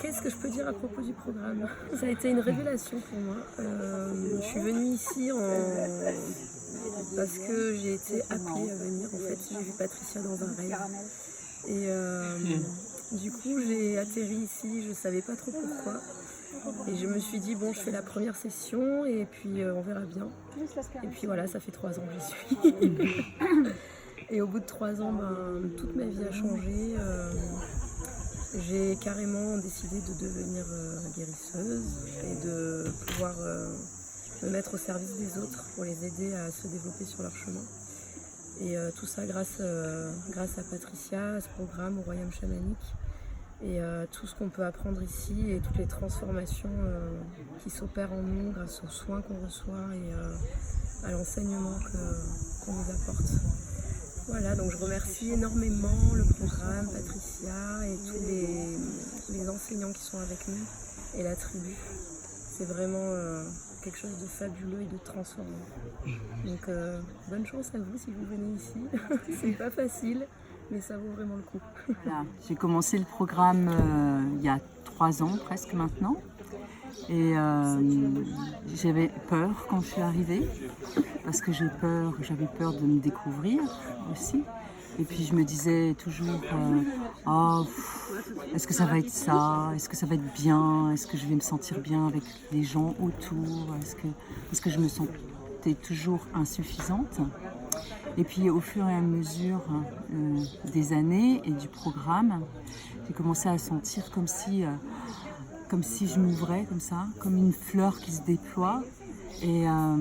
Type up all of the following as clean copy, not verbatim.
Qu'est-ce que je peux dire à propos du programme? Ça a été une révélation pour moi. Je suis venue ici parce que j'ai été appelée à venir. En fait, j'ai vu Patricia dans un rêve. Et du coup, j'ai atterri ici, je ne savais pas trop pourquoi. Et je me suis dit, bon, je fais la première session et puis on verra bien. Et puis voilà, ça fait 3 ans que j'y suis. Et au bout de 3 ans, toute ma vie a changé. J'ai carrément décidé de devenir guérisseuse et de pouvoir me mettre au service des autres pour les aider à se développer sur leur chemin. Et tout ça grâce à Patricia, à ce programme, au Royaume Chamanique. Et tout ce qu'on peut apprendre ici et toutes les transformations qui s'opèrent en nous grâce aux soins qu'on reçoit et à l'enseignement qu'on nous apporte. Voilà, donc je remercie énormément le programme, Patricia et tous les enseignants qui sont avec nous et la tribu. C'est vraiment quelque chose de fabuleux et de transformant. Donc bonne chance à vous si vous venez ici. C'est pas facile, mais ça vaut vraiment le coup. Voilà, j'ai commencé le programme il y a 3 ans presque maintenant. Et j'avais peur quand je suis arrivée, parce que j'avais peur de me découvrir aussi. Et puis je me disais toujours, est-ce que ça va être ça? Est-ce que ça va être bien? Est-ce que je vais me sentir bien avec les gens autour? Est-ce que je me sentais toujours insuffisante? Et puis au fur et à mesure des années et du programme, j'ai commencé à sentir comme si je m'ouvrais comme ça, comme une fleur qui se déploie, et à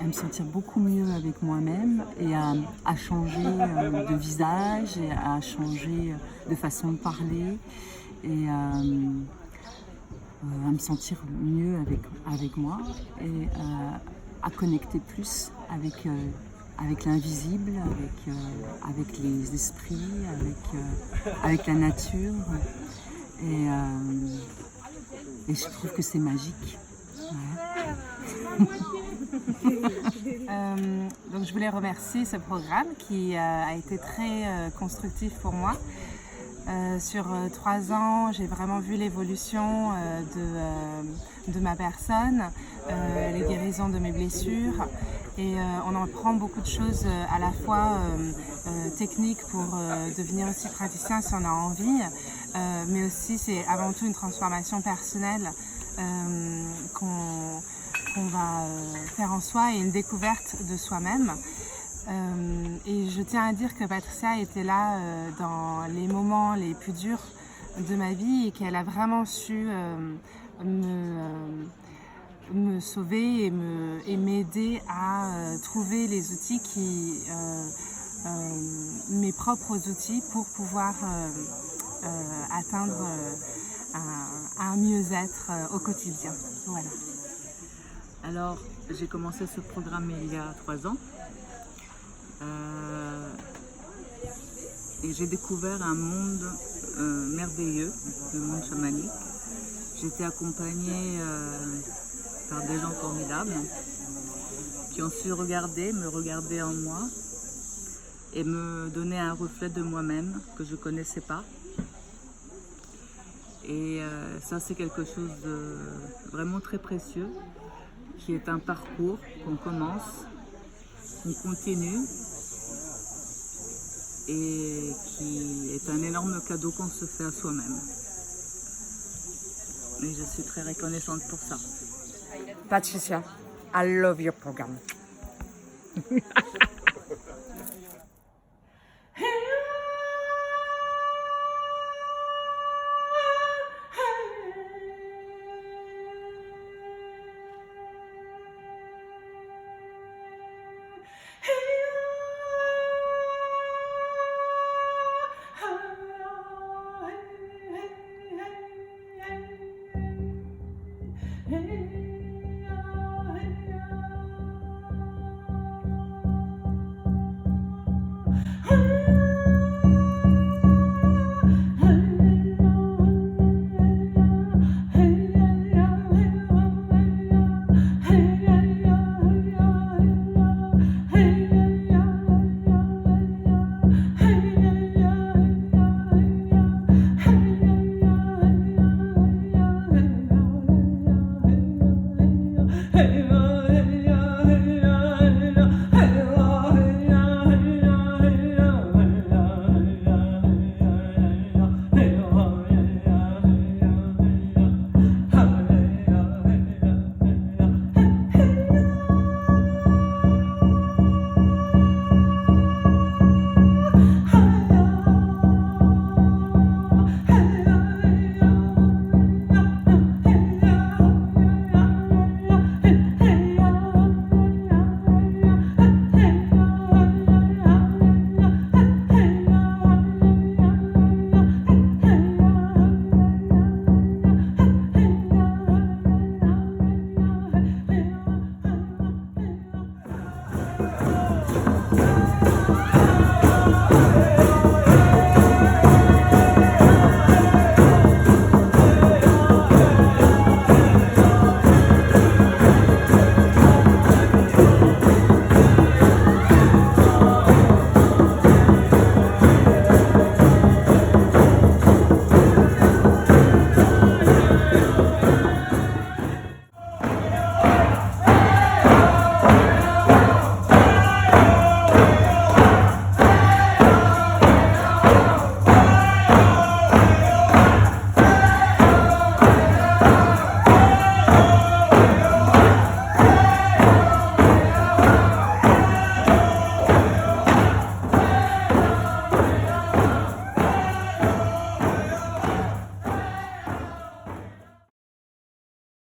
me sentir beaucoup mieux avec moi-même et à changer de visage et à changer de façon de parler et à me sentir mieux avec moi et à connecter plus avec l'invisible, avec les esprits, avec la nature. Et je trouve que c'est magique. Ouais. Donc je voulais remercier ce programme qui a été très constructif pour moi. Sur 3 ans, j'ai vraiment vu l'évolution de ma personne, les guérisons de mes blessures. Et on en apprend beaucoup de choses à la fois techniques pour devenir aussi praticien si on a envie, mais aussi c'est avant tout une transformation personnelle qu'on va faire en soi et une découverte de soi-même. Et je tiens à dire que Patricia était là dans les moments les plus durs de ma vie et qu'elle a vraiment su me sauver et m'aider à trouver les outils mes propres outils pour pouvoir atteindre un mieux-être au quotidien. Voilà. Alors, j'ai commencé ce programme il y a 3 ans et j'ai découvert un monde merveilleux, le monde chamanique. J'étais accompagnée par des gens formidables qui ont su me regarder en moi et me donner un reflet de moi-même que je ne connaissais pas. Et ça, c'est quelque chose de vraiment très précieux, qui est un parcours qu'on commence, qu'on continue et qui est un énorme cadeau qu'on se fait à soi-même. Et je suis très reconnaissante pour ça. Patricia, I love your program.